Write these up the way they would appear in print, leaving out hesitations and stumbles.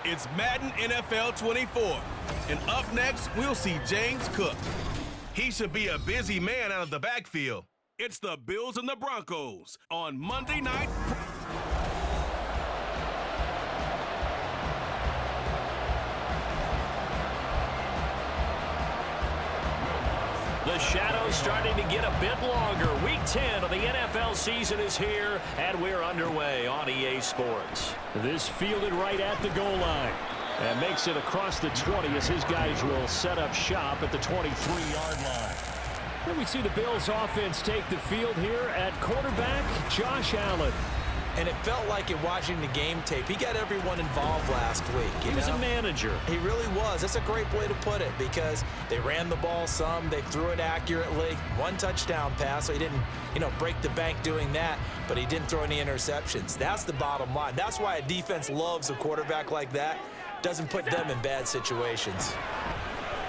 It's Madden NFL 24. And up next, we'll see James Cook. He should be a busy man out of the backfield. It's the Bills and the Broncos on Monday Night. The shadow's starting to get a bit longer. Week 10 of the NFL season is here, and we're underway on EA Sports. This fielded right at the goal line. And makes it across the 20 as his guys will set up shop at the 23-yard line. Here we see the Bills offense take the field here at quarterback, Josh Allen. And it felt like in watching the game tape, he got everyone involved last week. He was a manager. He really was. That's a great way to put it because they ran the ball some, they threw it accurately. One touchdown pass, so he didn't, break the bank doing that, but he didn't throw any interceptions. That's the bottom line. That's why a defense loves a quarterback like that. Doesn't put them in bad situations.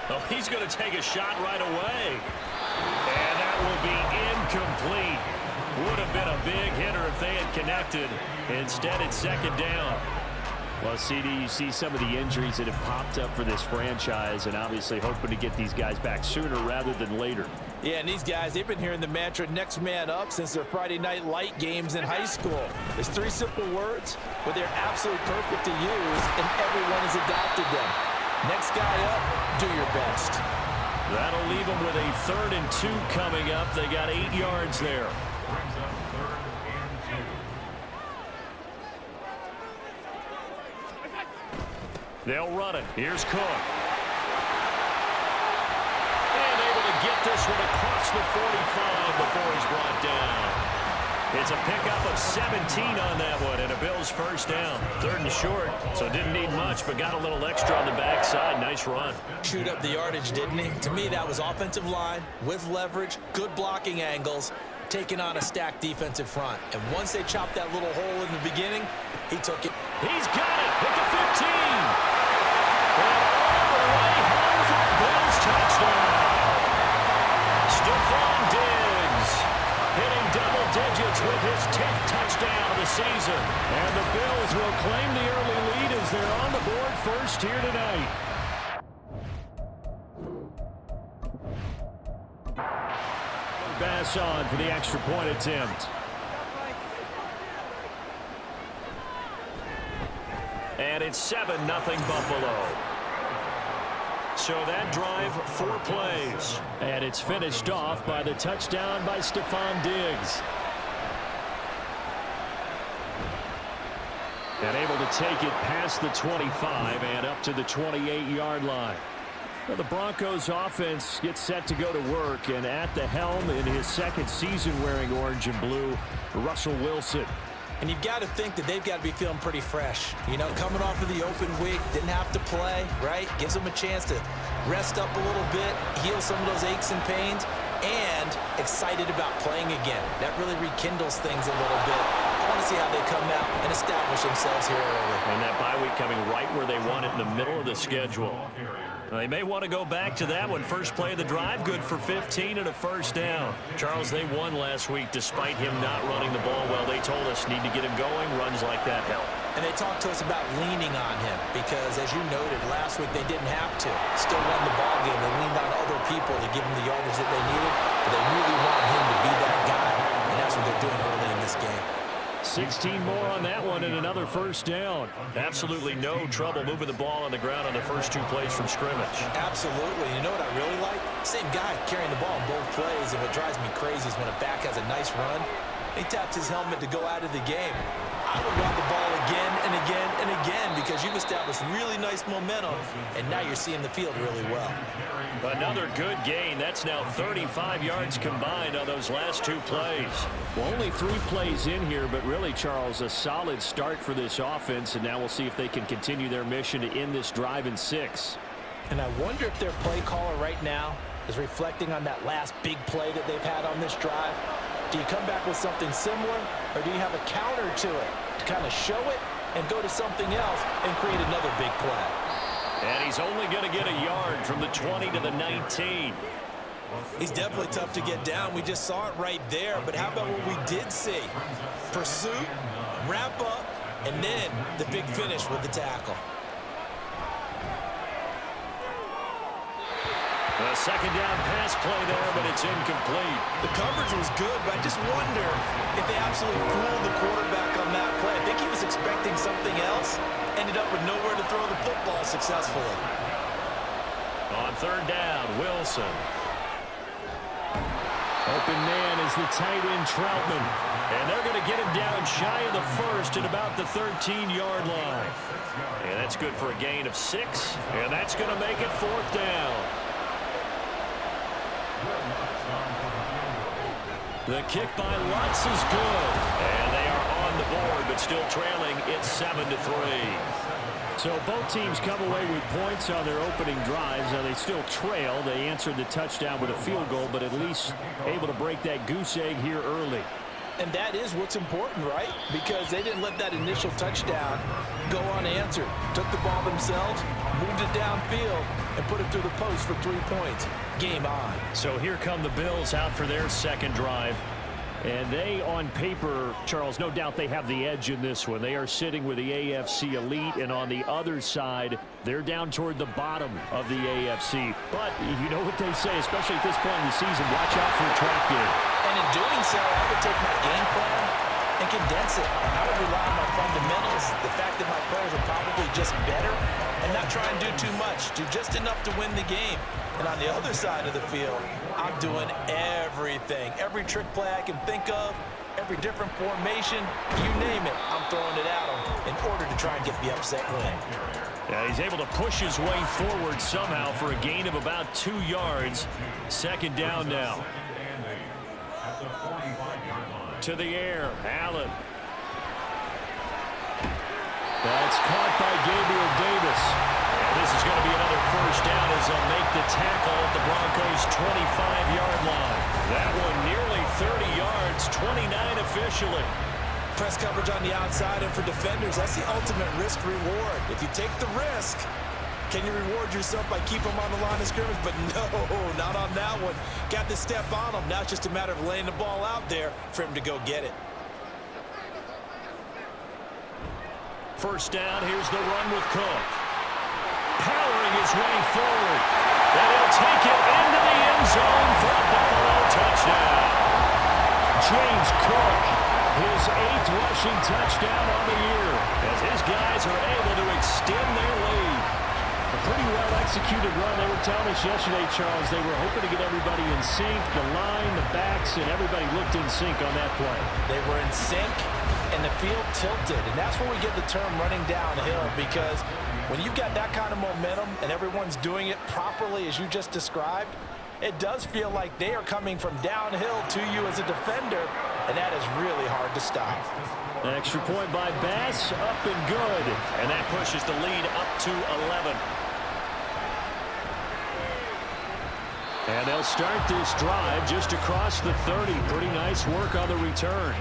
Oh, he's going to take a shot right away. And that will be incomplete. Would have been a big hitter if they had connected. Instead, it's second down. Well, CD, you see some of the injuries that have popped up for this franchise and obviously hoping to get these guys back sooner rather than later. Yeah, and these guys, they've been hearing the mantra next man up since their Friday night light games in high school. There's three simple words, but they're absolutely perfect to use, and everyone has adopted them. Next guy up, do your best. That'll leave them with a 3rd and 2 coming up. They got 8 yards there. They'll run it. Here's Cook. And able to get this one across the 45 before he's brought down. It's a pickup of 17 on that one, and a Bills first down. 3rd and short, so didn't need much, but got a little extra on the backside. Nice run. Chewed up the yardage, didn't he? To me, that was offensive line with leverage, good blocking angles, taking on a stacked defensive front. And once they chopped that little hole in the beginning, he took it. He's got it at the 15. And all the way home for the Bills touchdown. Stephon Diggs hitting double digits with his 10th touchdown of the season. And the Bills will claim the early lead as they're on the board first here tonight. Bass on for the extra point attempt. And it's 7-0 Buffalo. So that drive, 4 plays. And it's finished off by the touchdown by Stephon Diggs. And able to take it past the 25 and up to the 28-yard line. Well, the Broncos offense gets set to go to work, and at the helm in his 2nd season wearing orange and blue, Russell Wilson. And you've got to think that they've got to be feeling pretty fresh. Coming off of the open week, didn't have to play, right? Gives them a chance to rest up a little bit, heal some of those aches and pains, and excited about playing again. That really rekindles things a little bit. I want to see how they come out and establish themselves here early. And that bye week coming right where they want it in the middle of the schedule. They may want to go back to that one. First play of the drive, good for 15 and a first down. Charles, they won last week despite him not running the ball well. They told us need to get him going. Runs like that help. And they talked to us about leaning on him because, as you noted, last week they didn't have to. Still won the ball game. They leaned on other people to give them the yardage that they needed, but they really want him to be that guy, and that's what they're doing early in this game. 16 more on that one and another first down. Absolutely no trouble moving the ball on the ground on the first 2 plays from scrimmage. Absolutely. You know what I really like? Same guy carrying the ball in both plays, and what drives me crazy is when a back has a nice run, he taps his helmet to go out of the game. I would run the ball again and again and again because you've established really nice momentum, and now you're seeing the field really well. Another good gain. That's now 35 yards combined on those last 2 plays. Well, only 3 plays in here, but really, Charles, a solid start for this offense, and now we'll see if they can continue their mission to end this drive in 6. And I wonder if their play caller right now is reflecting on that last big play that they've had on this drive. Do you come back with something similar, or do you have a counter to it to kind of show it and go to something else and create another big play? And he's only going to get a yard from the 20 to the 19. He's definitely tough to get down. We just saw it right there. But how about what we did see? Pursuit, wrap up, and then the big finish with the tackle. A second down pass play there, but it's incomplete. The coverage was good, but I just wonder if they absolutely fooled the quarterback on that play. I think he was expecting something else, ended up with nowhere to throw the football successfully. On third down, Wilson. Open man is the tight end, Troutman. And they're going to get him down shy of the first at about the 13-yard line. And that's good for a gain of 6. And that's going to make it fourth down. The kick by Lutz is good. And they are on the board, but still trailing. It's 7-3. So both teams come away with points on their opening drives. Now they still trail. They answered the touchdown with a field goal, but at least able to break that goose egg here early. And that is what's important, right? Because they didn't let that initial touchdown go unanswered. Took the ball themselves, moved it downfield, and put it through the post for 3 points. Game on. So here come the Bills out for their second drive. And they, on paper, Charles, no doubt they have the edge in this one. They are sitting with the AFC elite, and on the other side, they're down toward the bottom of the AFC. But you know what they say, especially at this point in the season, watch out for a trap game. And in doing so, I would take my game plan and condense it. I would rely on my fundamentals, the fact that my players are probably just better, and not try and do too much, do just enough to win the game. And on the other side of the field, I'm doing everything. Every trick play I can think of, every different formation, you name it, I'm throwing it at them in order to try and get the upset win. Yeah, he's able to push his way forward somehow for a gain of about 2 yards. Second down now. To the air, Allen. That's caught by Gabriel Davis. And this is going to be another first down as they'll make the tackle at the Broncos' 25-yard line. That one nearly 30 yards, 29 officially. Press coverage on the outside, and for defenders, that's the ultimate risk-reward. If you take the risk, can you reward yourself by keeping them on the line of scrimmage? But no, not on that one. Got to step on them. Now it's just a matter of laying the ball out there for him to go get it. First down, here's the run with Cook. Powering his way forward. And he'll take it into the end zone for a Buffalo touchdown. James Cook, his 8th rushing touchdown on the year, as his guys are able to extend their lead. A pretty well-executed run. They were telling us yesterday, Charles, they were hoping to get everybody in sync, the line, the backs, and everybody looked in sync on that play. They were in sync, and the field tilted, and that's where we get the term running downhill, because when you've got that kind of momentum and everyone's doing it properly as you just described, it does feel like they are coming from downhill to you as a defender, and that is really hard to stop. An extra point by Bass, up and good. And that pushes the lead up to 11. And they'll start this drive just across the 30. Pretty nice work on the return.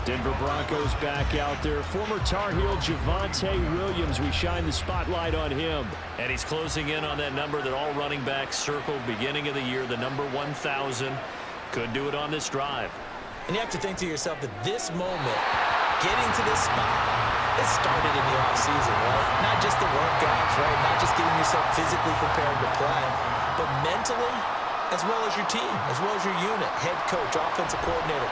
Denver Broncos back out there. Former Tar Heel Javonte Williams, we shine the spotlight on him. And he's closing in on that number that all running backs circled beginning of the year, the number 1,000. Could do it on this drive. And you have to think to yourself that this moment, getting to this spot, it started in the offseason, right? Not just the workouts, right? Not just getting yourself physically prepared to play, but mentally, as well as your team, as well as your unit, head coach, offensive coordinator.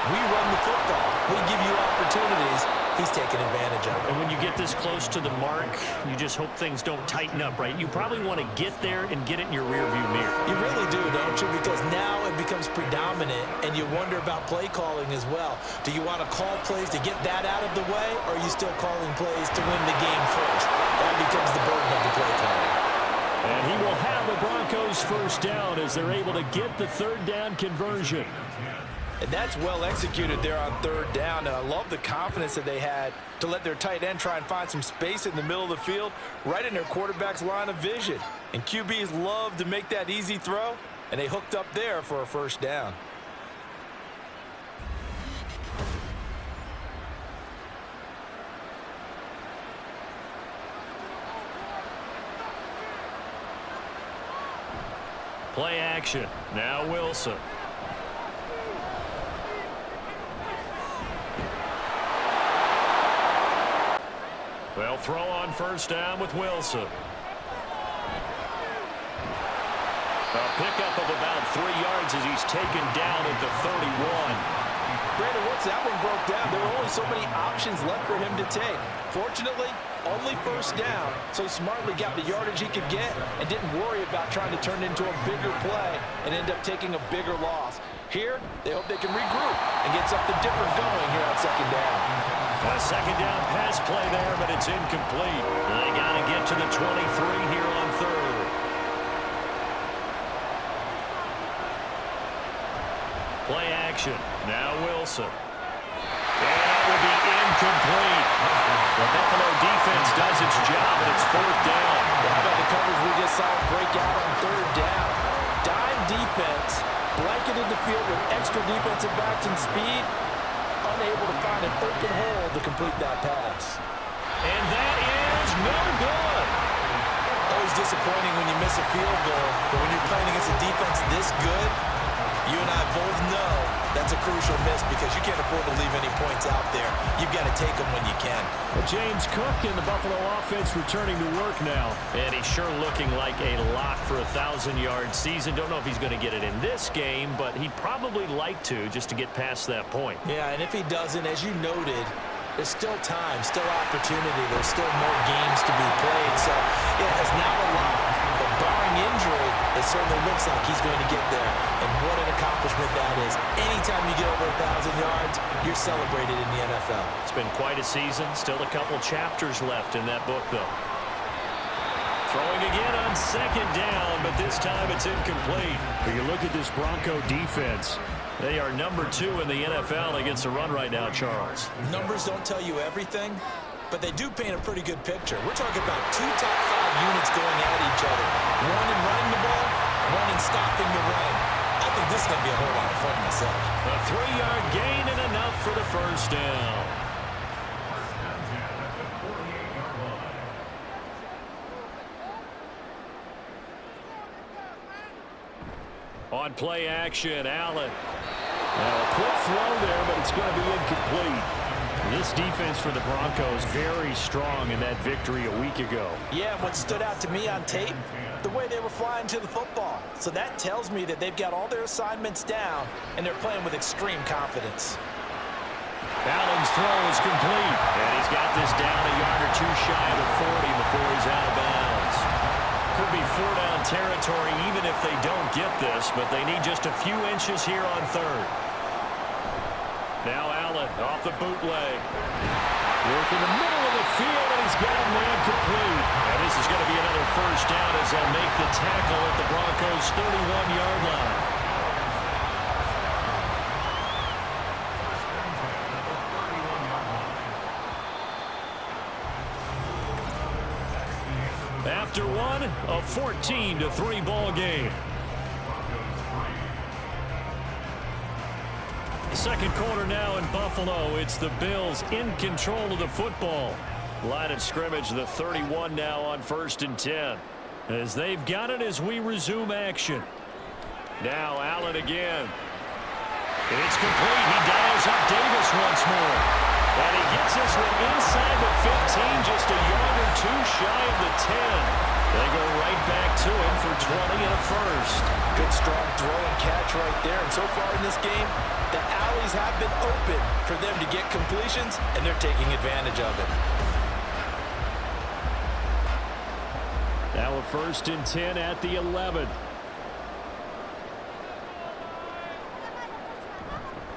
We run the football. We give you opportunities. He's taking advantage of it. And when you get this close to the mark, you just hope things don't tighten up, right? You probably want to get there and get it in your rearview mirror. You really do, don't you? Because now it becomes predominant, and you wonder about play calling as well. Do you want to call plays to get that out of the way, or are you still calling plays to win the game first? That becomes the burden of the play calling. And he will have the Broncos first down as they're able to get the third down conversion. And that's well executed there on third down. And I love the confidence that they had to let their tight end try and find some space in the middle of the field, right in their quarterback's line of vision. And QBs love to make that easy throw, and they hooked up there for a first down. Play action. Now Wilson. Well, throw on first down with Wilson. A pickup of about 3 yards as he's taken down at the 31. Brandon, once that one broke down, there were only so many options left for him to take. Fortunately, only first down, so he smartly got the yardage he could get and didn't worry about trying to turn it into a bigger play and end up taking a bigger loss. Here, they hope they can regroup and get something different going here on second down. A second down pass play there, but it's incomplete. They got to get to the 23 here on third. Play action. Now Wilson. And that will be incomplete. The Buffalo defense does its job, and it's fourth down. How about the coverage we just saw break out on third down? Dime defense, blanketed the field with extra defensive backs and speed, unable to find an open hole to complete that pass. And that is no good. Always disappointing when you miss a field goal, but when you're playing against a defense this good, you and I both know that's a crucial miss because you can't afford to leave any points out there. You've got to take them when you can. Well, James Cook and the Buffalo offense returning to work now. And he's sure looking like a lock for a 1,000-yard season. Don't know if he's going to get it in this game, but he'd probably like to just to get past that point. Yeah, and if he doesn't, as you noted, there's still time, still opportunity. There's still more games to be played. So, yeah, it's not a lot. But barring injury, it certainly looks like he's going to get there. And what an accomplishment that is. Anytime you get over 1,000 yards, you're celebrated in the NFL. It's been quite a season. Still a couple chapters left in that book, though. Throwing again on second down, but this time it's incomplete. When you look at this Bronco defense, they are number 2 in the NFL against the run right now, Charles. Numbers don't tell you everything, but they do paint a pretty good picture. We're talking about 2 top 5 units going at each other. One in running the ball, one in stopping the run. I think this is going to be a whole lot of fun myself. A 3-yard gain and enough for the first down. On play action, Allen. Now a quick throw there, but it's going to be incomplete. This defense for the Broncos very strong in that victory a week ago. Yeah, what stood out to me on tape, the way they were flying to the football. So that tells me that they've got all their assignments down, and they're playing with extreme confidence. Allen's throw is complete, and he's got this down a yard or two shy of the 40 before he's out of bounds. Could be 4-down territory even if they don't get this, but they need just a few inches here on third. Now Allen off the bootleg. Work in the middle of the field, and he's got a man complete. And this is going to be another first down as they'll make the tackle at the Broncos' 31-yard line. After one, a 14-3 ball game. Second quarter now in Buffalo. It's the Bills in control of the football. Line of scrimmage, the 31 now on 1st and 10. As they've got it as we resume action. Now Allen again. It's complete. He dials up Davis once more. And he gets this one inside the 15, just a yard or two shy of the 10. They go right back to him for 20 and a first. Good strong throw and catch right there. And so far in this game, the alleys have been open for them to get completions, and they're taking advantage of it. Now a 1st and 10 at the 11.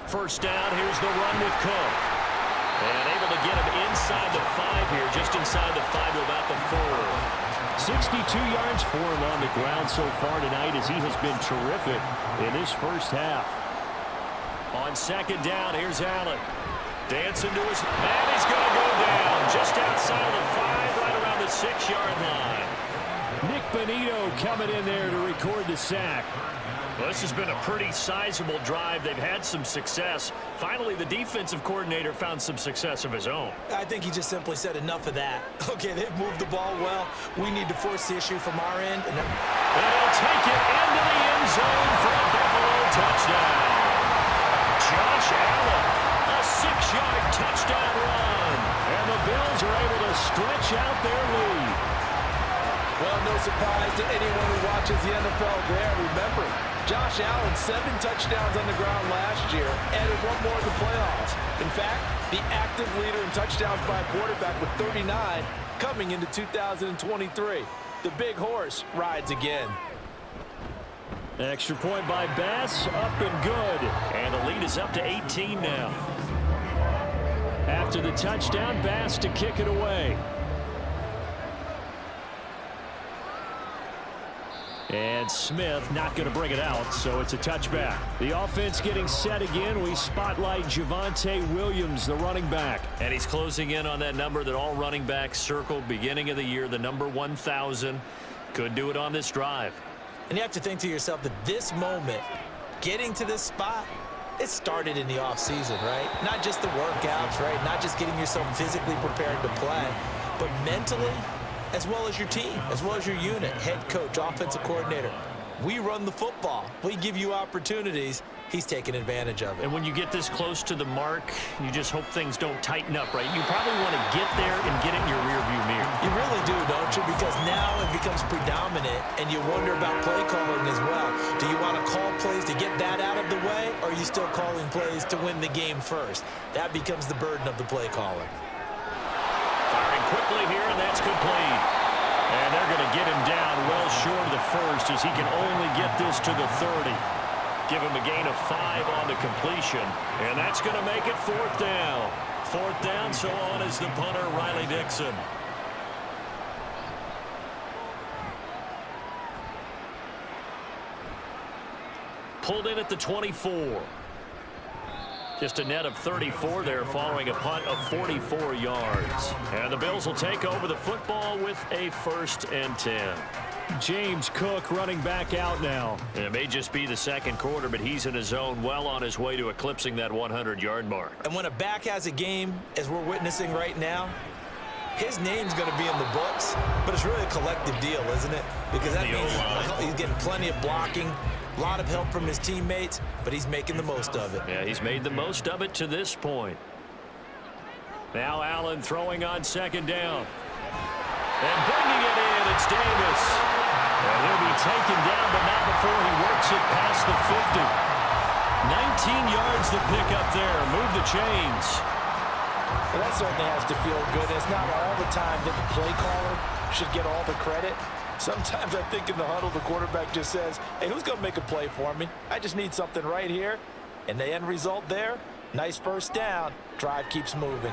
First down, here's the run with Cook. And able to get him inside the 5 here, just inside the 5 to about the 4. 62 yards for him on the ground so far tonight as he has been terrific in his first half. On second down, here's Allen. Dancing to his man. He's going to go down just outside of the 5, right around the 6-yard line. Nick Bonito coming in there to record the sack. Well, this has been a pretty sizable drive. They've had some success. Finally, the defensive coordinator found some success of his own. I think he just simply said enough of that. Okay, they've moved the ball well. We need to force the issue from our end. And they'll take it into the end zone for a Buffalo touchdown. Josh Allen, a 6-yard touchdown run. And the Bills are able to stretch out their lead. Well, no surprise to anyone who watches the NFL there. Remember, Josh Allen, 7 touchdowns on the ground last year, added one more in the playoffs. In fact, the active leader in touchdowns by a quarterback with 39 coming into 2023. The big horse rides again. Extra point by Bass, up and good. And the lead is up to 18 now. After the touchdown, Bass to kick it away. And Smith not going to bring it out, so it's a touchback. The offense getting set again. We spotlight Javonte Williams, the running back. And he's closing in on that number that all running backs circled beginning of the year, the number 1,000. Could do it on this drive. And you have to think to yourself that this moment, getting to this spot, it started in the offseason, right? Not just the workouts, right? Not just getting yourself physically prepared to play, but mentally, as well as your team, as well as your unit, head coach, offensive coordinator. We run the football. We give you opportunities. He's taking advantage of it. And when you get this close to the mark, you just hope things don't tighten up, right? You probably want to get there and get it in your rearview mirror. You really do, don't you? Because now it becomes predominant, and you wonder about play calling as well. Do you want to call plays to get that out of the way, or are you still calling plays to win the game first? That becomes the burden of the play caller. Firing quickly here, and that's complete. And they're going to get him down well short of the first as he can only get this to the 30. Give him a gain of 5 on the completion, and that's going to make it 4th down. 4th down, so on is the punter, Riley Dixon. Pulled in at the 24. Just a net of 34 there following a punt of 44 yards. And the Bills will take over the football with a 1st and 10. James Cook running back out now. It may just be the second quarter, but he's in his zone, well on his way to eclipsing that 100-yard mark. And when a back has a game, as we're witnessing right now, his name's going to be in the books, but it's really a collective deal, isn't it? Because that means he's getting plenty of blocking, a lot of help from his teammates, but he's making the most of it. Yeah, he's made the most of it to this point. Now Allen throwing on 2nd down. And bringing it in, it's Davis. And he'll be taken down, but not before he works it past the 50. 19 yards the pick up there. Move the chains. Well, that certainly has to feel good. It's not all the time that the play caller should get all the credit. Sometimes I think in the huddle, the quarterback just says, hey, who's going to make a play for me? I just need something right here. And the end result there, nice 1st down. Drive keeps moving.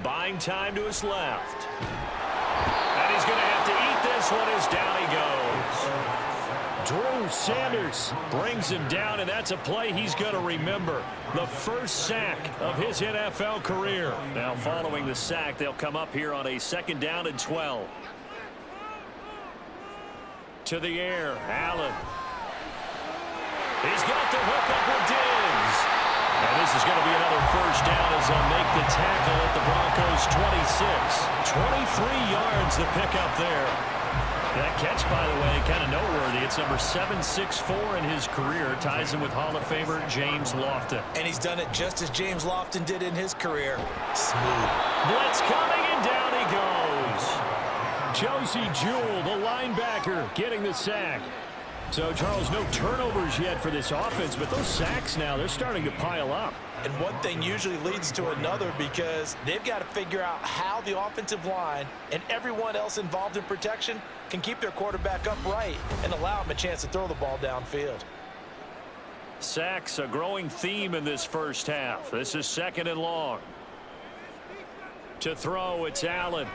Buying time to his left. And he's going to have to eat this one as down he goes. Drew Sanders brings him down, and that's a play he's going to remember. The first sack of his NFL career. Now following the sack, they'll come up here on a 2nd down and 12. To the air, Allen. He's got the hook up with Diggs. And this is going to be another 1st down as they'll make the tackle at the Broncos 26. 23 yards the pick up there. That catch, by the way, kind of noteworthy. It's number 764 in his career. Ties him with Hall of Famer James Lofton. And he's done it just as James Lofton did in his career. Smooth. Blitz coming, and down he goes. Josie Jewell, the linebacker, getting the sack. So, Charles, no turnovers yet for this offense, but those sacks now, they're starting to pile up. And one thing usually leads to another because they've got to figure out how the offensive line and everyone else involved in protection can keep their quarterback upright and allow him a chance to throw the ball downfield. Sacks, a growing theme in this first half. This is 2nd and long. To throw, it's Allen.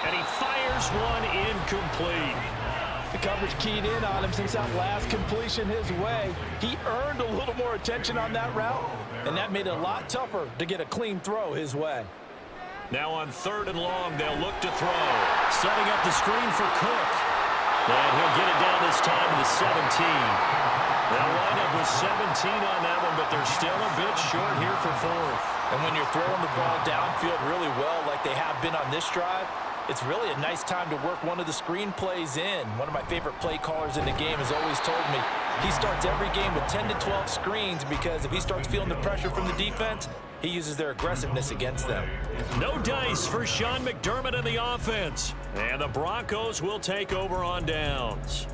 And he fires one incomplete. The coverage keyed in on him since that last completion his way. He earned a little more attention on that route, and that made it a lot tougher to get a clean throw his way. Now on 3rd and long, they'll look to throw. Setting up the screen for Cook. And he'll get it down this time to the 17. They'll wind up with 17 on that one, but they're still a bit short here for 4th. And when you're throwing the ball downfield really well like they have been on this drive, it's really a nice time to work one of the screen plays in. One of my favorite play callers in the game has always told me, He starts every game with 10 to 12 screens because if he starts feeling the pressure from the defense, he uses their aggressiveness against them. No dice for Sean McDermott in the offense. And the Broncos will take over on downs.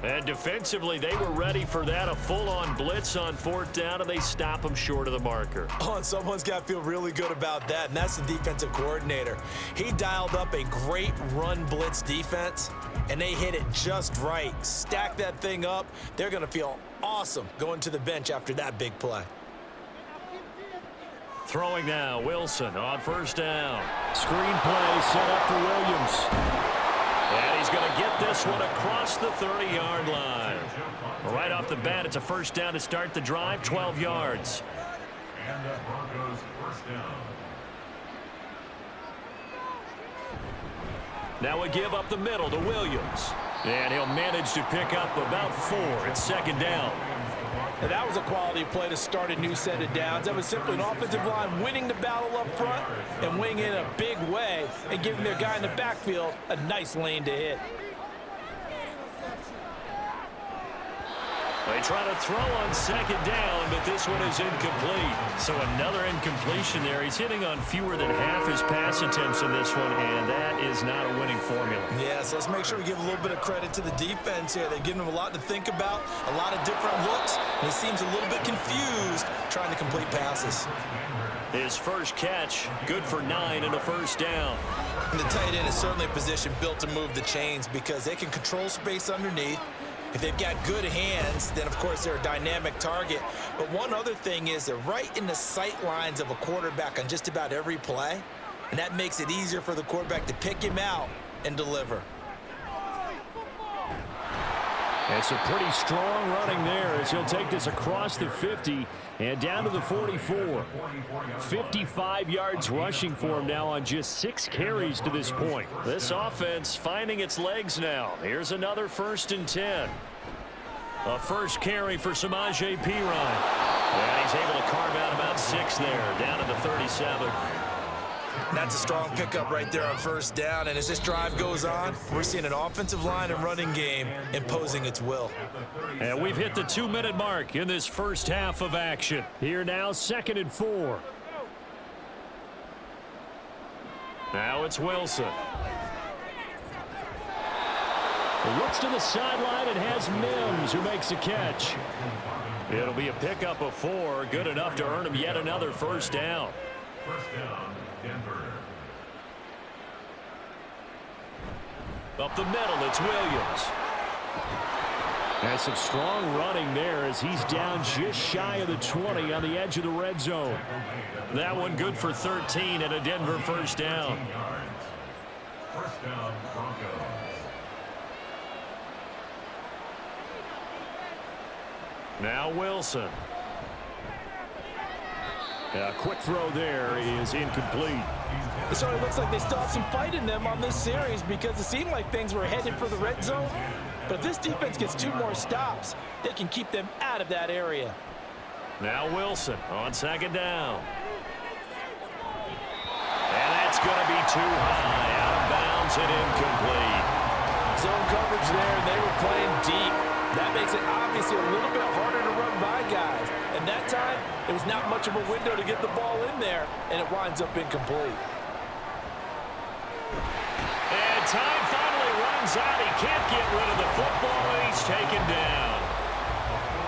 And defensively, they were ready for that, a full-on blitz on 4th down, and they stop them short of the marker. Oh, and someone's got to feel really good about that, and that's the defensive coordinator. He dialed up a great run blitz defense, and they hit it just right. Stack that thing up. They're going to feel awesome going to the bench after that big play. Throwing now, Wilson on 1st down. Screen play set up for Williams. And he's going to get this one across the 30-yard line. Right off the bat, it's a 1st down to start the drive, 12 yards. And the Broncos 1st down. Now we give up the middle to Williams. And he'll manage to pick up about 4 at 2nd down. And that was a quality play to start a new set of downs. That was simply an offensive line winning the battle up front and winning in a big way and giving their guy in the backfield a nice lane to hit. They try to throw on 2nd down, but this one is incomplete. So another incompletion there. He's hitting on fewer than half his pass attempts in this one, and that is not a winning formula. Yes, let's make sure we give a little bit of credit to the defense here. They've given him a lot to think about, a lot of different looks, and he seems a little bit confused trying to complete passes. His first catch, good for 9 and a 1st down. And the tight end is certainly a position built to move the chains because they can control space underneath. If they've got good hands, then of course they're a dynamic target. But one other thing is they're right in the sight lines of a quarterback on just about every play. And that makes it easier for the quarterback to pick him out and deliver. It's a pretty strong running there as he'll take this across the 50 and down to the 44. 55 yards rushing for him now on just 6 carries to this point. This offense finding its legs now. Here's another 1st and 10. A first carry for Samaje Perine. And he's able to carve out about 6 there, down to the 37. That's a strong pickup right there on 1st down. And as this drive goes on, we're seeing an offensive line and running game imposing its will. And we've hit the 2-minute mark in this first half of action. Here now, 2nd and 4. Now it's Wilson. Looks to the sideline and has Mims who makes a catch. It'll be a pickup of 4, good enough to earn him yet another 1st down. 1st down, Denver. Up the middle, it's Williams. And some strong running there as he's down just shy of the 20 on the edge of the red zone. That one good for 13 and a Denver 1st down. 1st down, Broncos. Now Wilson. A quick throw there is incomplete. It sort of looks like they still have some fight in them on this series because it seemed like things were headed for the red zone. But if this defense gets 2 more stops, they can keep them out of that area. Now Wilson on 2nd down. And that's going to be too high. Out of bounds and incomplete. Zone coverage there, and they were playing deep. That makes it obviously a little bit harder to run by guys. And that time, it was not much of a window to get the ball in there, and it winds up incomplete. And time finally runs out. He can't get rid of the football, and he's taken down.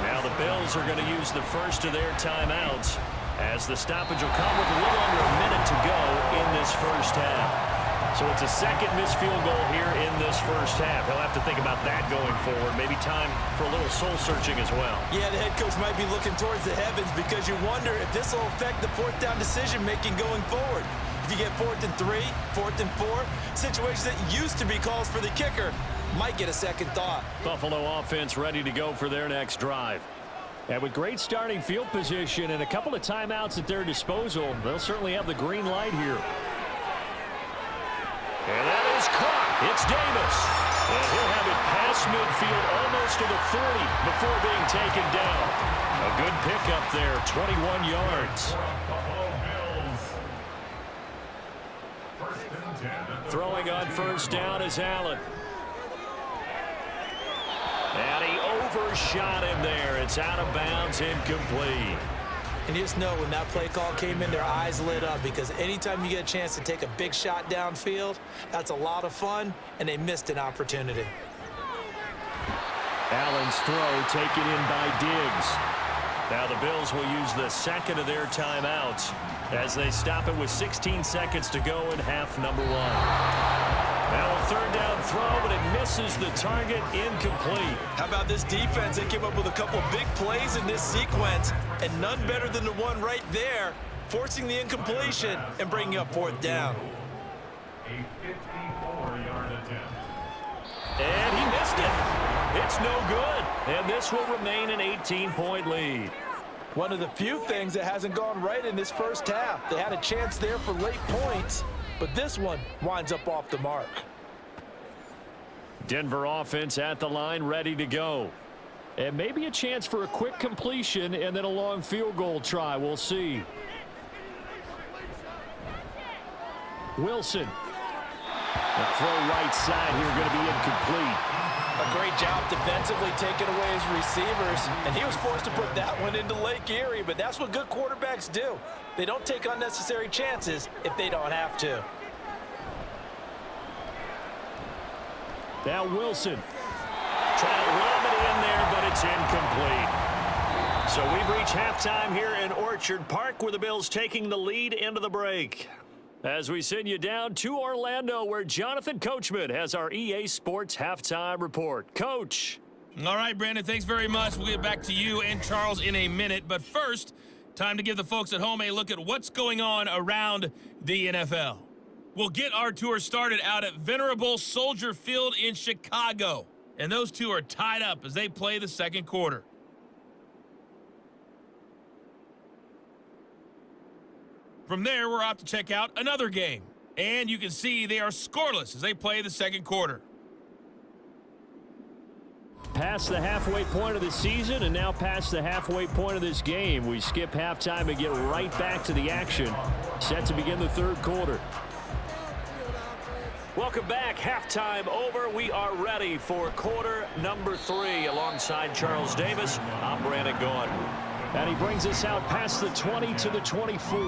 Now the Bills are going to use the first of their timeouts as the stoppage will come with a little under a minute to go in this first half. So it's a 2nd missed field goal here in this first half. He'll have to think about that going forward. Maybe time for a little soul-searching as well. Yeah, the head coach might be looking towards the heavens because you wonder if this will affect the 4th down decision-making going forward. If you get 4th and 3, 4th and 4, situations that used to be calls for the kicker might get a second thought. Buffalo offense ready to go for their next drive. And with great starting field position and a couple of timeouts at their disposal, they'll certainly have the green light here. And that is caught. It's Davis. And he'll have it past midfield almost to the 40 before being taken down. A good pickup there, 21 yards. Throwing on 1st down is Allen. And he first shot in there. It's out of bounds, incomplete. And you just know when that play call came in, their eyes lit up, because anytime you get a chance to take a big shot downfield, that's a lot of fun, and they missed an opportunity. Allen's throw taken in by Diggs. Now the Bills will use the second of their timeouts as they stop it with 16 seconds to go in half number 1. Now a third down throw, but it misses the target, incomplete. How about this defense? They came up with a couple big plays in this sequence, and none better than the one right there, forcing the incompletion and bringing up fourth down. A 54-yard attempt. And he missed it. It's no good, and this will remain an 18-point lead. One of the few things that hasn't gone right in this first half. They had a chance there for late points, but this one winds up off the mark. Denver offense at the line, ready to go. And maybe a chance for a quick completion and then a long field goal try. We'll see. Wilson. The throw right side here going to be incomplete. A great job defensively taking away his receivers, and he was forced to put that one into Lake Erie, but that's what good quarterbacks do. They don't take unnecessary chances if they don't have to. Now Wilson. Trying to ram it in there, but it's incomplete. So we've reached halftime here in Orchard Park, where the Bills taking the lead into the break. As we send you down to Orlando, where Jonathan Coachman has our EA Sports halftime report. Coach. All right, Brandon, thanks very much. We'll get back to you and Charles in a minute. But first, time to give the folks at home a look at what's going on around the NFL. We'll get our tour started out at Venerable Soldier Field in Chicago. And those two are tied up as they play the second quarter. From there, we're off to check out another game. And you can see they are scoreless as they play the second quarter. Past the halfway point of the season and now past the halfway point of this game. We skip halftime and get right back to the action. Set to begin the third quarter. Welcome back. Halftime over. We are ready for quarter number 3. Alongside Charles Davis, I'm Brandon Gaudin. And he brings us out past the 20 to the 24.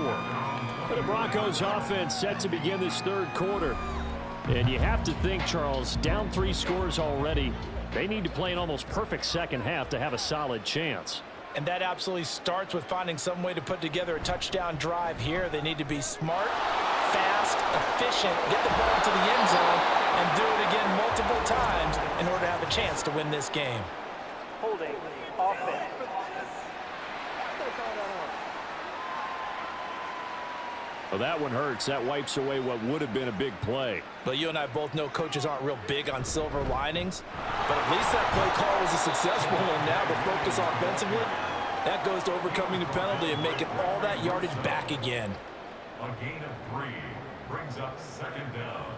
The Broncos offense set to begin this third quarter. And you have to think, Charles, down 3 scores already. They need to play an almost perfect second half to have a solid chance. And that absolutely starts with finding some way to put together a touchdown drive here. They need to be smart, fast, efficient, get the ball to the end zone, and do it again multiple times in order to have a chance to win this game. Holding offense. Well, that one hurts. That wipes away what would have been a big play. But you and I both know coaches aren't real big on silver linings. But at least that play call was a successful one. Now the focus offensively, that goes to overcoming the penalty and making all that yardage back again. A gain of 3 brings up second down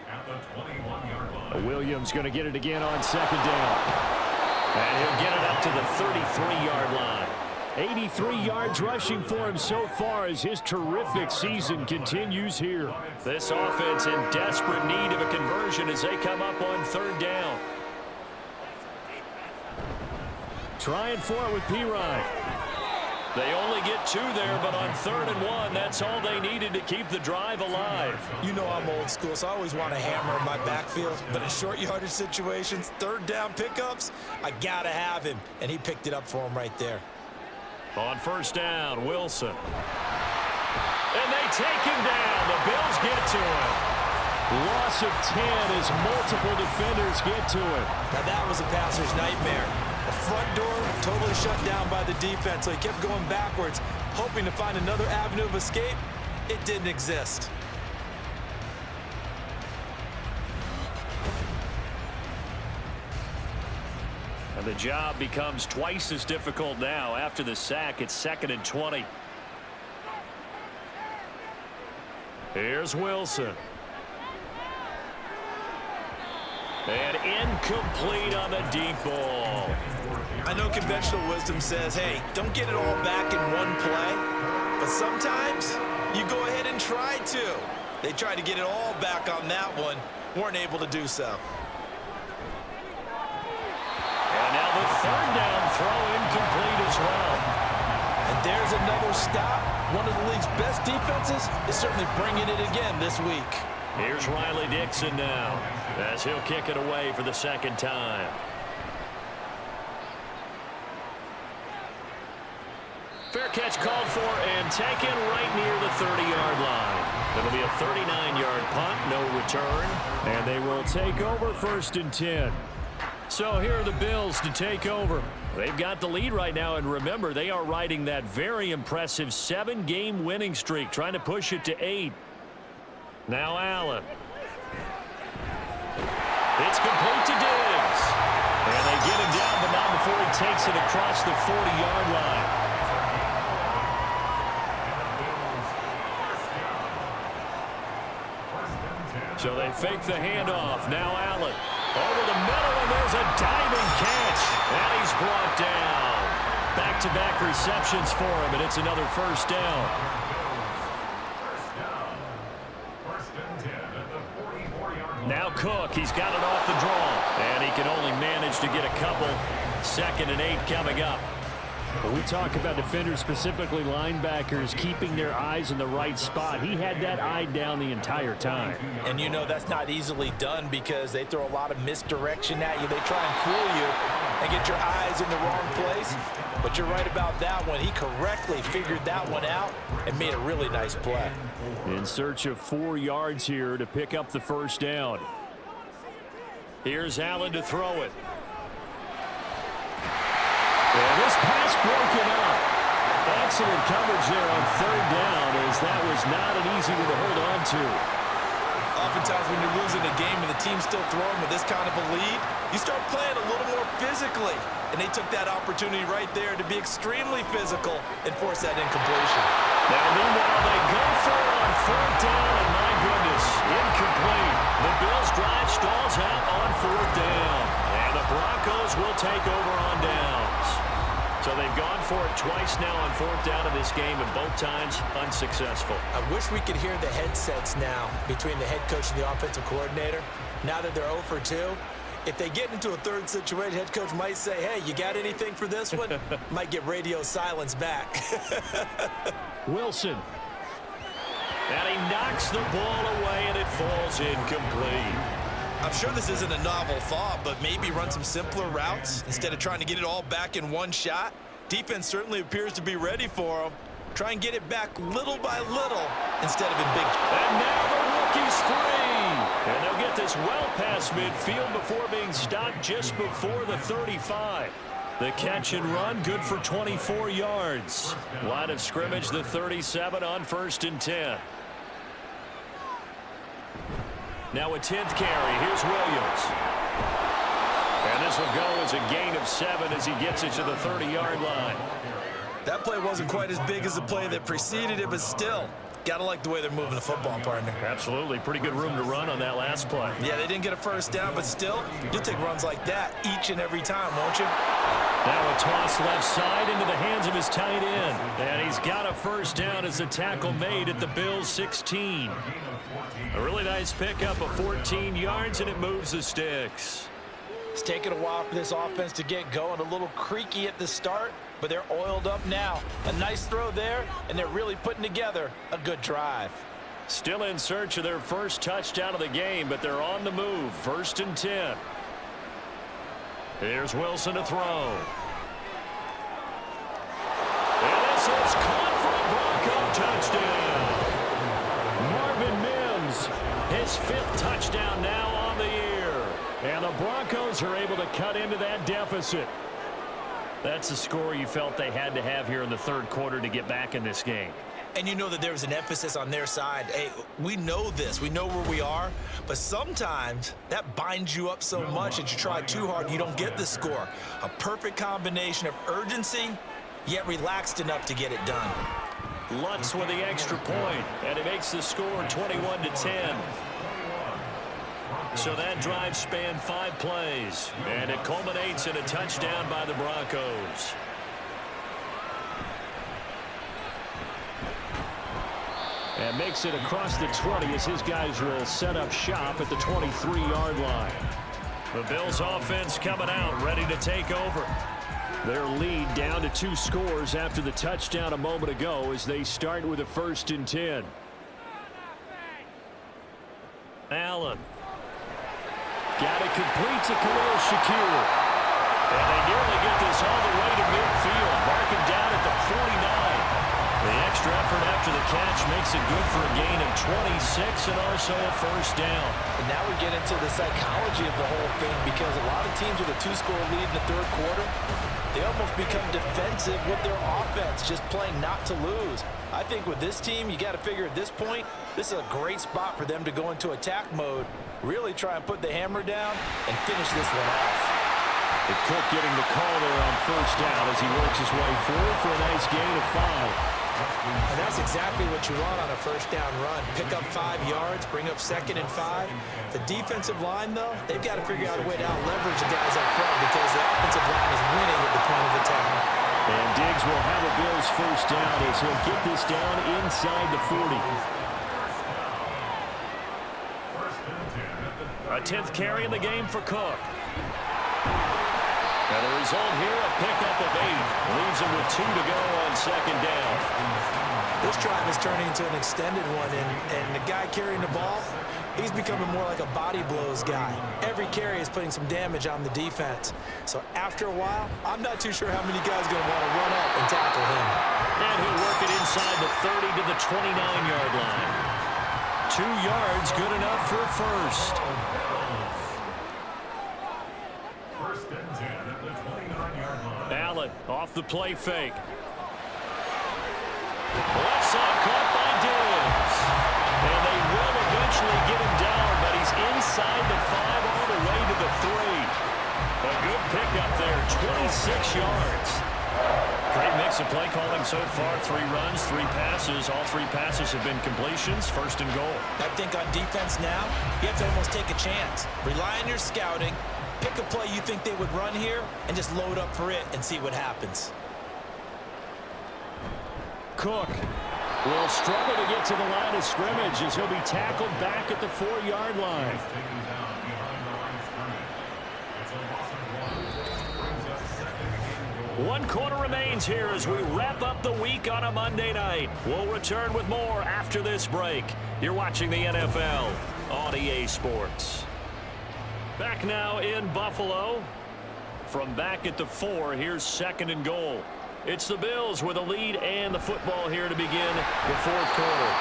at the 21-yard line. Williams going to get it again on second down. And he'll get it up to the 33-yard line. 83 yards rushing for him so far as his terrific season continues here. This offense in desperate need of a conversion as they come up on third down. Trying for it with Pirine. They only get 2 there, but on 3rd and 1, that's all they needed to keep the drive alive. You know I'm old school, so I always want a hammer in my backfield. But in short yardage situations, third down pickups, I got to have him. And he picked it up for him right there. On first down, Wilson. And they take him down. The Bills get to him. Loss of 10 as multiple defenders get to him. Now that was a passer's nightmare. The front door totally shut down by the defense, so he kept going backwards, hoping to find another avenue of escape. It didn't exist. And the job becomes twice as difficult now after the sack. It's 2nd and 20. Here's Wilson. And incomplete on the deep ball. I know conventional wisdom says, hey, don't get it all back in one play. But sometimes you go ahead and try to. They tried to get it all back on that one. Weren't able to do so. And now the the third down throw incomplete as well. And there's another stop. One of the league's best defenses is certainly bringing it again this week. Here's Riley Dixon now as he'll kick it away for the second time. Fair catch called for and taken right near the 30-yard line. It'll be a 39-yard punt, no return. And they will take over 1st and 10. So here are the Bills to take over. They've got the lead right now, and remember, they are riding that very impressive 7-game winning streak, trying to push it to 8. Now Allen. It's complete to Diggs. And they get him down, but not before he takes it across the 40-yard line. So they fake the handoff. Now Allen. Over the middle, and there's a diving catch. And he's brought down. Back-to-back receptions for him, and it's another first down. Now Cook, he's got it off the draw. And he can only manage to get a couple. 2nd and 8 coming up. When we talk about defenders, specifically linebackers, keeping their eyes in the right spot, he had that eye down the entire time. And you know that's not easily done because they throw a lot of misdirection at you. They try and fool you and get your eyes in the wrong place. But you're right about that one. He correctly figured that one out and made a really nice play. In search of 4 yards here to pick up the first down. Here's Allen to throw it. And this pass broken up. Excellent coverage there on 3rd down, as that was not an easy one to hold on to. Oftentimes when you're losing a game and the team's still throwing with this kind of a lead, you start playing a little more physically. And they took that opportunity right there to be extremely physical and force that incompletion. Now meanwhile they go for it on 4th down, and my goodness, incomplete. The Bills drive stalls out on 4th down. And the Broncos will take over on downs. So they've gone for it twice now on 4th down in this game, and both times unsuccessful. I wish we could hear the headsets now between the head coach and the offensive coordinator. Now that they're 0 for 2, if they get into a third situation, head coach might say, hey, you got anything for this one? Might get radio silence back. Wilson. And he knocks the ball away, and it falls incomplete. I'm sure this isn't a novel thought, but maybe run some simpler routes instead of trying to get it all back in one shot. Defense certainly appears to be ready for them. Try and get it back little by little instead of in big. And now the rookie's free. And they'll get this well past midfield before being stopped just before the 35. The catch and run, good for 24 yards. Line of scrimmage, the 37 on 1st and 10. Now a 10th carry. Here's Williams. And this will go as a gain of 7 as he gets it to the 30-yard line. That play wasn't quite as big as the play that preceded it, but still, gotta like the way they're moving the football, partner. Absolutely. Pretty good room to run on that last play. Yeah, they didn't get a first down, but still, you'll take runs like that each and every time, won't you? Now a toss left side into the hands of his tight end. And he's got a first down as a tackle made at the Bills' 16. A really nice pickup of 14 yards, and it moves the sticks. It's taken a while for this offense to get going. A little creaky at the start, but they're oiled up now. A nice throw there, and they're really putting together a good drive. Still in search of their first touchdown of the game, but they're on the move. 1st and 10. Here's Wilson to throw. And this is caught for a Bronco touchdown. Marvin Mims, his 5th touchdown now on the year. And the Broncos are able to cut into that deficit. That's the score you felt they had to have here in the 3rd quarter to get back in this game. And you know that there was an emphasis on their side. Hey, we know this. We know where we are. But sometimes that binds you up so much that you try too hard and you don't get the score. A perfect combination of urgency, yet relaxed enough to get it done. Lutz with the extra point, and it makes the score 21-10. So that drive spanned 5 plays, and it culminates in a touchdown by the Broncos. And makes it across the 20 as his guys will set up shop at the 23-yard line. The Bills offense coming out, ready to take over. Their lead down to 2 scores after the touchdown a moment ago as they start with a 1st and 10. Allen. Got it complete to Khalil Shakir. And they nearly get this all the way to midfield, marking down at the 49. The extra effort after the catch makes it good for a gain of 26 and also a 1st down. And now we get into the psychology of the whole thing, because a lot of teams with a 2-score lead in the 3rd quarter, they almost become defensive with their offense, just playing not to lose. I think with this team, you got to figure at this point, this is a great spot for them to go into attack mode, really try and put the hammer down and finish this one off. The Cook getting the call there on 1st down as he works his way forward for a nice gain of 5. And that's exactly what you want on a 1st down run. Pick up 5 yards, bring up 2nd and 5. The defensive line, though, they've got to figure out a way to out-leverage the guys up front because the offensive line is winning at the point of attack. And Diggs will have a Bills 1st down as he'll get this down inside the 40. A 10th carry in the game for Cook. And the result here, a pickup of 8. Leaves him with 2 to go on 2nd down. This drive is turning into an extended one, and the guy carrying the ball, he's becoming more like a body blows guy. Every carry is putting some damage on the defense. So after a while, I'm not too sure how many guys are going to want to run up and tackle him. And he'll work it inside the 30 to the 29-yard line. 2 yards, good enough for a 1st. Allen off the play fake. Left side caught by Diggs. And they will eventually get him down, but he's inside the 5 all the way to the 3. A good pickup there, 26 yards. Great mix of play calling so far. 3 runs, 3 passes. All 3 passes have been completions. 1st and goal. I think on defense now, you have to almost take a chance. Rely on your scouting. Pick a play you think they would run here and just load up for it and see what happens. Cook will struggle to get to the line of scrimmage as he'll be tackled back at the 4-yard line. One quarter remains here as we wrap up the week on a Monday night. We'll return with more after this break. You're watching the NFL on EA Sports. Back now in Buffalo. From back at the 4, here's 2nd and goal. It's the Bills with a lead and the football here to begin the 4th quarter.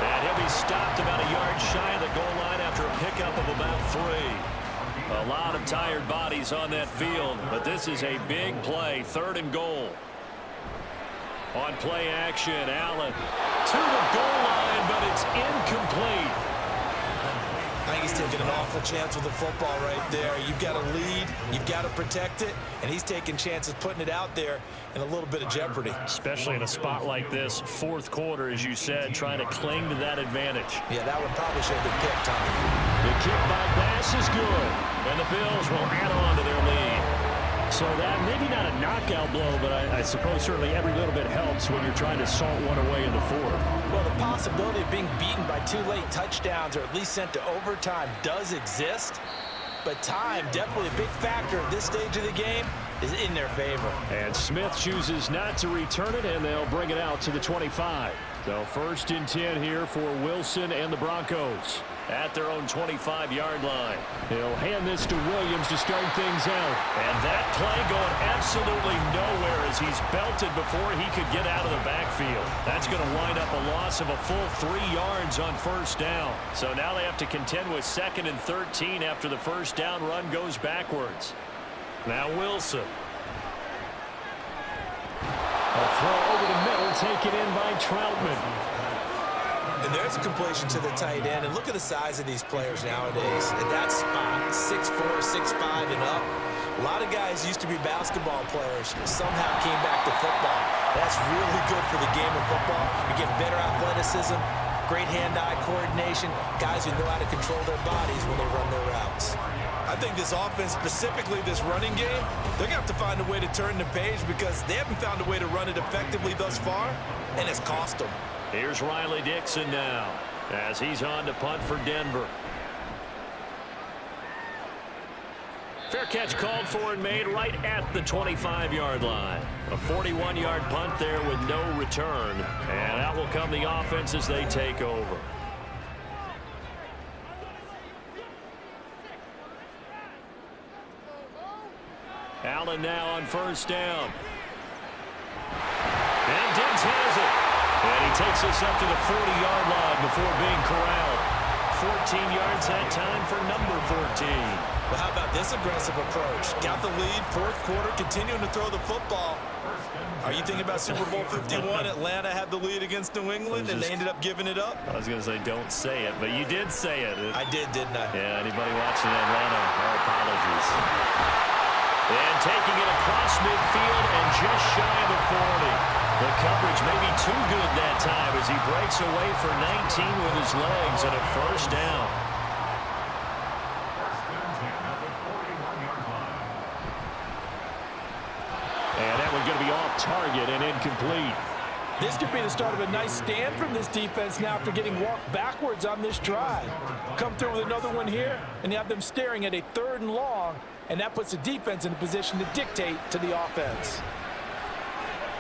And he'll be stopped about a yard shy of the goal line after a pickup of about 3. A lot of tired bodies on that field, but this is a big play. 3rd and goal. On play action, Allen to the goal line, but it's incomplete. I think he's taking an awful chance with the football right there. You've got to lead, you've got to protect it, and he's taking chances putting it out there in a little bit of jeopardy. Especially in a spot like this, 4th quarter, as you said, trying to cling to that advantage. Yeah, that one probably should have been picked, Tom. The kick by Bass is good, and the Bills will add on to their lead. So that maybe not a knockout blow, but I suppose certainly every little bit helps when you're trying to salt one away in the 4th. Well, the possibility of being beaten by 2 late touchdowns or at least sent to overtime does exist, but time, definitely a big factor at this stage of the game, is in their favor. And Smith chooses not to return it, and they'll bring it out to the 25. So 1st and 10 here for Wilson and the Broncos. At their own 25-yard line. He'll hand this to Williams to start things out. And that play going absolutely nowhere as he's belted before he could get out of the backfield. That's going to wind up a loss of a full 3 yards on 1st down. So now they have to contend with 2nd and 13 after the 1st down run goes backwards. Now Wilson. A throw over the middle taken in by Troutman. And there's a completion to the tight end. And look at the size of these players nowadays. At that spot, 6'4", 6'5", and up. A lot of guys used to be basketball players, somehow came back to football. That's really good for the game of football. You get better athleticism, great hand-eye coordination, guys who know how to control their bodies when they run their routes. I think this offense, specifically this running game, they're going to have to find a way to turn the page because they haven't found a way to run it effectively thus far, and it's cost them. Here's Riley Dixon now as he's on to punt for Denver. Fair catch called for and made right at the 25-yard line. A 41-yard punt there with no return. And out will come the offense as they take over. Allen now on first down. And Diggs has it. And he takes us up to the 40-yard line before being corralled. 14 yards that time for number 14. Well, how about this aggressive approach? Got the lead, fourth quarter, continuing to throw the football. Are you thinking about Super Bowl 51? Atlanta had the lead against New England, and they ended up giving it up? I was going to say don't say it, but you did say it. I did, didn't I? Yeah, anybody watching Atlanta, our apologies. And taking it across midfield and just shy of the 40. The coverage may be too good that time as he breaks away for 19 with his legs and a first down. And that one's going to be off target and incomplete. This could be the start of a nice stand from this defense now after getting walked backwards on this drive. Come through with another one here, and you have them staring at a 3rd and long, and that puts the defense in a position to dictate to the offense.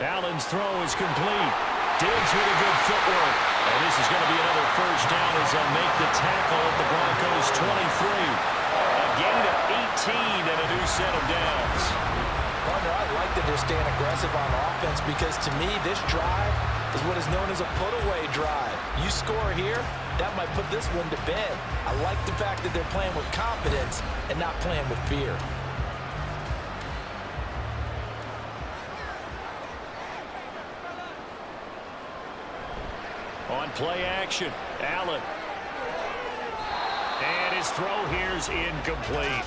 Allen's throw is complete. Diggs with a good footwork. And this is going to be another first down as they'll make the tackle at the Broncos 23. A gain of 18 and a new set of downs. Partner, I like that they're staying aggressive on offense because to me, this drive is what is known as a put-away drive. You score here, that might put this one to bed. I like the fact that they're playing with confidence and not playing with fear. On play action, Allen. And his throw here's incomplete.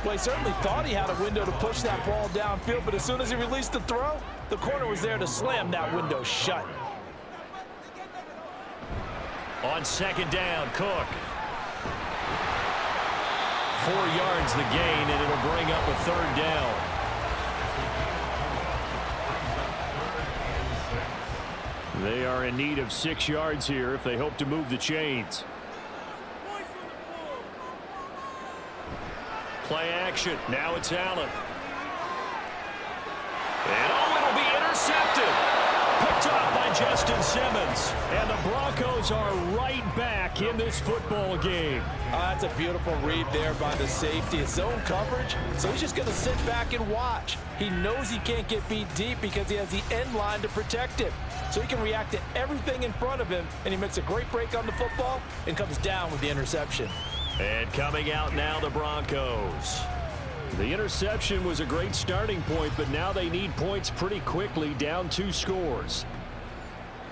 Well, he certainly thought he had a window to push that ball downfield, but as soon as he released the throw, the corner was there to slam that window shut. On second down, Cook. 4 yards the gain, and it'll bring up a 3rd down. They are in need of 6 yards here if they hope to move the chains. Play action. Now it's Allen. And oh, it'll be intercepted. Picked off by Justin Simmons. And the Broncos are right back in this football game. That's a beautiful read there by the safety. It's zone coverage, so he's just going to sit back and watch. He knows he can't get beat deep because he has the end line to protect him. So he can react to everything in front of him, and he makes a great break on the football and comes down with the interception. And coming out now, the Broncos. The interception was a great starting point, but now they need points pretty quickly, down 2 scores.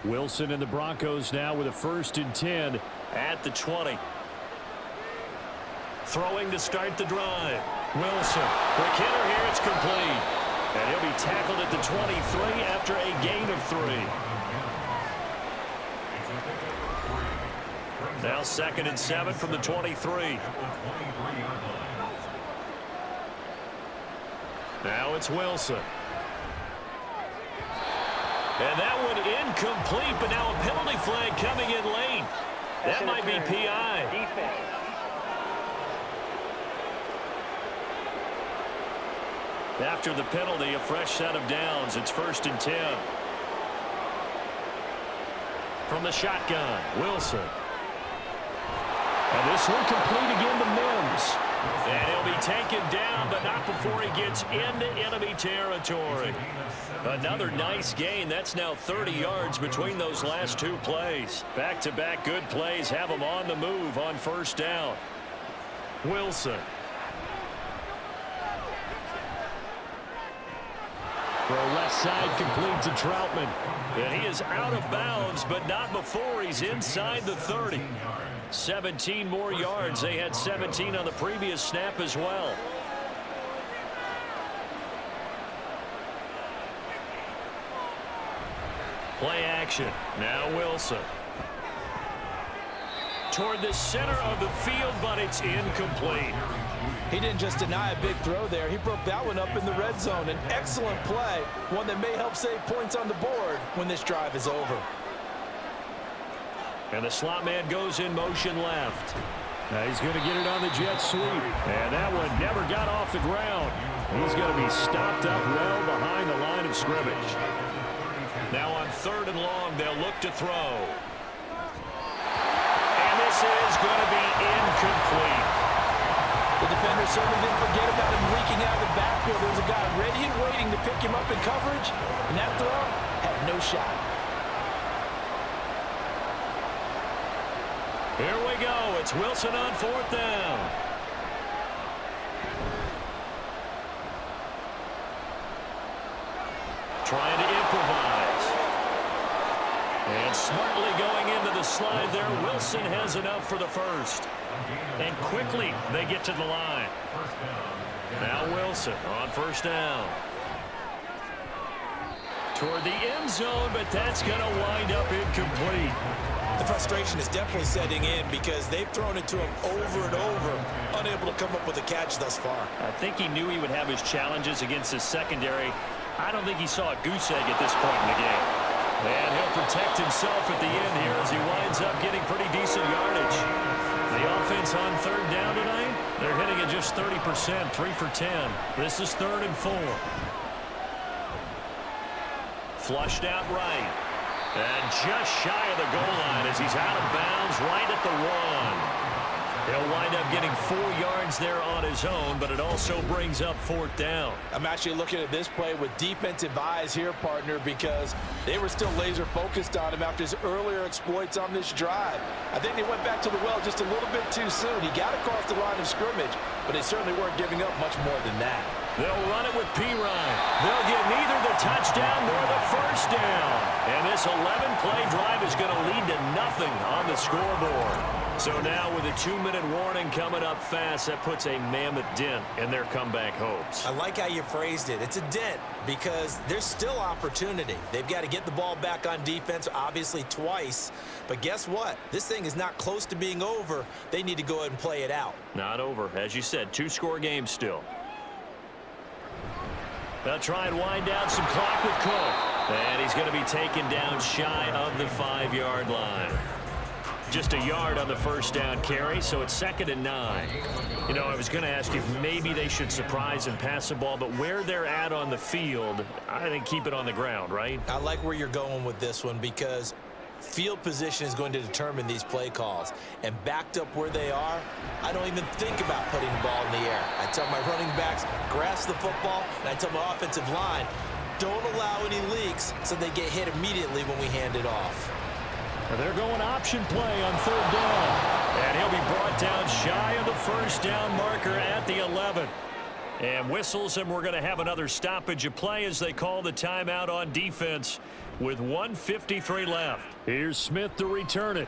Wilson and the Broncos now with a 1st and 10 at the 20. Throwing to start the drive. Wilson. Quick hitter here, it's complete. And he'll be tackled at the 23 after a gain of 3. Now 2nd and 7 from the 23. Now it's Wilson. And that one incomplete, but now a penalty flag coming in late. That might be PI. Defense. After the penalty, a fresh set of downs. It's 1st and 10. From the shotgun, Wilson. And this one complete again to Mims. And he'll be taken down, but not before he gets into enemy territory. Another nice gain. That's now 30 yards between those last 2 plays. Back-to-back good plays have him on the move on 1st down. Wilson. Throw left side complete to Troutman. And he is out of bounds, but not before he's inside the 30. 17 more yards. They had 17 on the previous snap as well. Play action. Now Wilson. Toward the center of the field, but it's incomplete. He didn't just deny a big throw there. He broke that one up in the red zone. An excellent play, one that may help save points on the board when this drive is over. And the slot man goes in motion left. He's going to get it on the jet sweep. And that one never got off the ground. He's going to be stopped up well behind the line of scrimmage. Now on 3rd and long, they'll look to throw. And this is going to be incomplete. The defender certainly didn't forget about him leaking out of the backfield. There was a guy ready and waiting to pick him up in coverage, and that throw had no shot. Here we go. It's Wilson on 4th down. Trying to improvise. And smartly going into the slide there. Wilson has enough for the first. And quickly they get to the line. Now Wilson on 1st down. Toward the end zone, but that's going to wind up incomplete. The frustration is definitely setting in because they've thrown it to him over and over, unable to come up with a catch thus far. I think he knew he would have his challenges against his secondary. I don't think he saw a goose egg at this point in the game. And he'll protect himself at the end here as he winds up getting pretty decent yardage. The offense on 3rd down tonight, they're hitting at just 30%, 3 for 10. This is 3rd and 4. Flushed out right. And just shy of the goal line as he's out of bounds right at the 1. He'll wind up getting 4 yards there on his own, but it also brings up 4th down. I'm actually looking at this play with defensive eyes here, partner, because they were still laser focused on him after his earlier exploits on this drive. I think they went back to the well just a little bit too soon. He got across the line of scrimmage, but they certainly weren't giving up much more than that. They'll run it with Pirine. They'll get neither the touchdown nor the first down. And this 11-play drive is going to lead to nothing on the scoreboard. So now with a 2-minute warning coming up fast, that puts a mammoth dent in their comeback hopes. I like how you phrased it. It's a dent because there's still opportunity. They've got to get the ball back on defense, obviously twice. But guess what? This thing is not close to being over. They need to go ahead and play it out. Not over. As you said, 2-score game still. They'll try and wind down some clock with Cook. And he's going to be taken down shy of the 5-yard line. Just a yard on the first down carry, so it's 2nd and 9. You know, I was going to ask you if maybe they should surprise and pass the ball, but where they're at on the field, I think keep it on the ground, right? I like where you're going with this one because field position is going to determine these play calls. And backed up where they are, I don't even think about putting the ball in the air. I tell my running backs, grasp the football, and I tell my offensive line, don't allow any leaks so they get hit immediately when we hand it off. They're going option play on 3rd down. And he'll be brought down shy of the first down marker at the 11. And whistles, and we're going to have another stoppage of play as they call the timeout on defense with 1:53 left. Here's Smith to return it.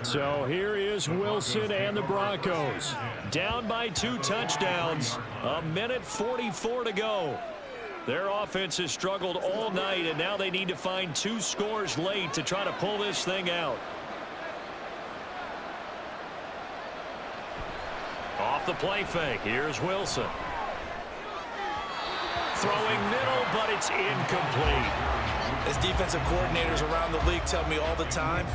So here is Wilson and the Broncos. Down by 2 touchdowns. 1:44 to go. Their offense has struggled all night, and now they need to find 2 scores late to try to pull this thing out. Off the play fake. Here's Wilson. Throwing middle, but it's incomplete. As defensive coordinators around the league tell me all the time,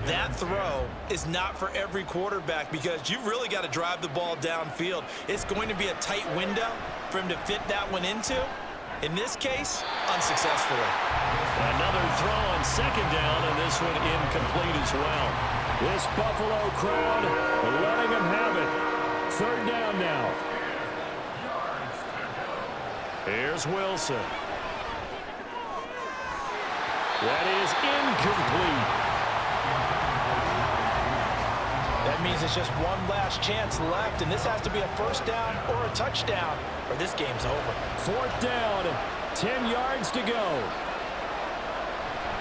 that throw is not for every quarterback because you've really got to drive the ball downfield. It's going to be a tight window for him to fit that one into. In this case, unsuccessfully. Another throw on 2nd down, and this one incomplete as well. This Buffalo crowd letting them have it. 3rd down now. Here's Wilson. That is incomplete. That means it's just one last chance left, and this has to be a first down or a touchdown, or this game's over. 4th down, 10 yards to go.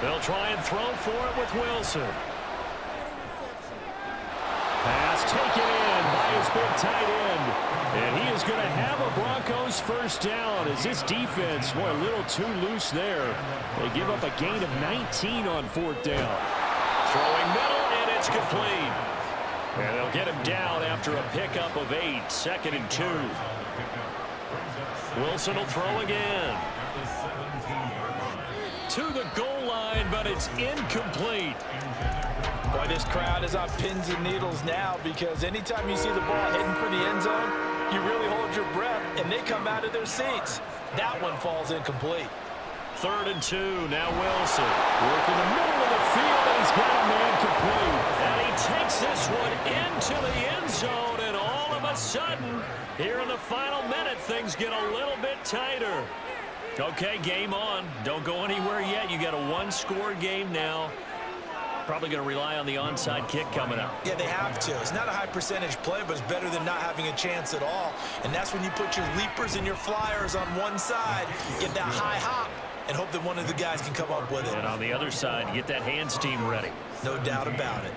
They'll try and throw for it with Wilson. Pass taken in by his big tight end. And he is going to have a Broncos first down as this defense, boy, a little too loose there. They give up a gain of 19 on 4th down. Throwing middle, and it's complete. And they'll get him down after a pickup of 8, 2nd and 2. Wilson will throw again. To the goal line, but it's incomplete. Boy, this crowd is on pins and needles now because anytime you see the ball heading for the end zone, you really hold your breath, and they come out of their seats. That one falls incomplete. 3rd and 2. Now Wilson working the middle of the field, and he's got a man complete. And he takes this one into the end zone, and all of a sudden, here in the final minute, things get a little bit tighter. Okay, game on. Don't go anywhere yet. You got a one-score game now. Probably going to rely on the onside kick coming up. Yeah, they have to. It's not a high percentage play, but it's better than not having a chance at all. And that's when you put your leapers and your flyers on one side, get that high hop, and hope that one of the guys can come up with it. And on the other side, get that hands team ready. No doubt about it.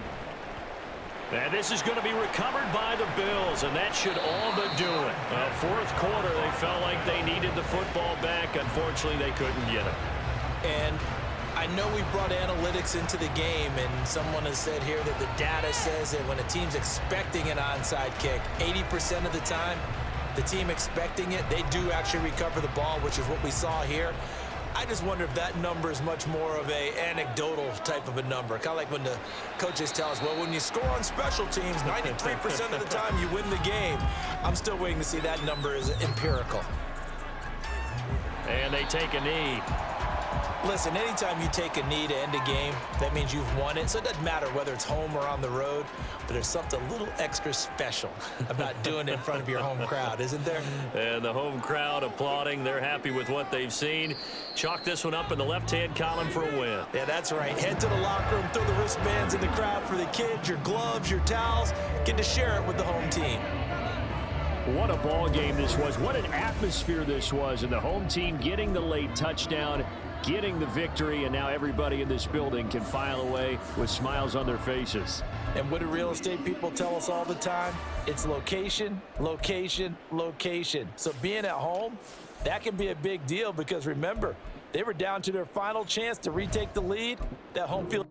And this is going to be recovered by the Bills, and that should all but do it. Fourth quarter, they felt like they needed the football back. Unfortunately, they couldn't get it. And I know we brought analytics into the game, and someone has said here that the data says that when a team's expecting an onside kick, 80% of the time, the team expecting it, they do actually recover the ball, which is what we saw here. I just wonder if that number is much more of a anecdotal type of a number. Kind of like when the coaches tell us, well, when you score on special teams, 93% of the time you win the game. I'm still waiting to see that number is empirical. And they take a knee. Listen, anytime you take a knee to end a game, that means you've won it. So it doesn't matter whether it's home or on the road, but there's something a little extra special about doing it in front of your home crowd, isn't there? And the home crowd applauding. They're happy with what they've seen. Chalk this one up in the left-hand column for a win. Yeah, that's right. Head to the locker room, throw the wristbands in the crowd for the kids, your gloves, your towels. Get to share it with the home team. What a ball game this was. What an atmosphere this was. And the home team getting the late touchdown, getting the victory, and now everybody in this building can file away with smiles on their faces. And what do real estate people tell us all the time? It's location, location, location. So being at home, that can be a big deal because remember, they were down to their final chance to retake the lead. That home field